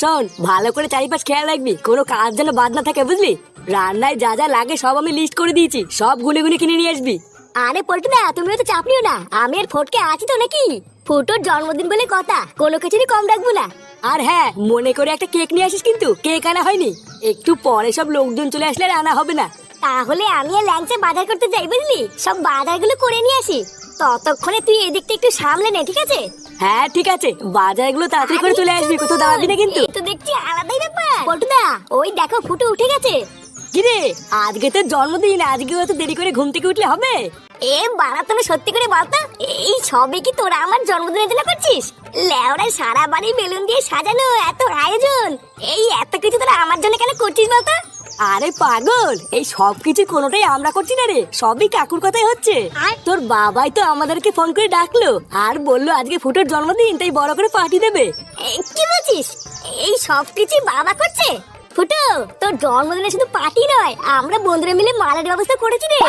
শোন, ভালো করে চারিপাশ খেয়াল রাখবি, কোনো কাজ যেন বাদ না থাকে, বুঝলি? রান্নায় যা যা লাগে সব আমি লিস্ট করে দিয়েছি, সব গুনে গুনে কিনে নিয়ে আসবি। আরে পল্টুদা, তুমিও তো চাপ নিও না, আমি আর ফটকে আছি তো নাকি। ফুটোর জন্মদিন বলে কথা, কোনো কিছুরই কম রাখবো না। আর হ্যাঁ, মনে করে একটা কেক নিয়ে আসিস, কিন্তু কেক আনা হয়নি। একটু পরে সব লোকজন চলে আসলে আর আনা হবে না। তাহলে আমি আর ল্যাংচা বাজার করতে যাই, বুঝলি? সব বাজারগুলো করে নিয়ে আসি। ততক্ষণে তুই এদিকটা একটু সামলে নে, ঠিক আছে? হ্যাঁ ঠিক আছে, বাজারগুলো তাড়াতাড়ি করে চলে আসবি, কোথাও দাঁড়াবি না কিন্তু। এই তো দেখছি আলাদাই ব্যাপার। পল্টুদা, ওই দেখো ফুটো উঠে গেছে। কিরে, আজকে তোর জন্মদিন, আজকে তো দেরি করে ঘুম থেকে উঠলে হবে? এ বাড়া, তুমি সত্যি করে বলতো, এই সবে কি তোরা আমার জন্মদিনের জন্য করছিস? লেওড়ায় সারা বাড়ি বেলুন দিয়ে সাজানো, এত আয়োজন, এই এত কিছু তোরা আমার জন্য কেন করছিস বলতো? আরে পাগল, এই সব কিছু কোনোটাই আমরা করছি না রে, সবই কাকুর কথাই হচ্ছে। তোর বাবাই তো আমাদেরকে ফোন করে ডাকলো আর বললো আজকে ফুটোর জন্মদিন, তাই বড় করে পার্টি দেবে। কি বলছিস? এই সব কিছু বাবা করছে? ফুটো, তোর জন্মদিনে শুধু পার্টি নয়, আমরা বন্ধুরা মিলে মালের ব্যবস্থা করেছি রে।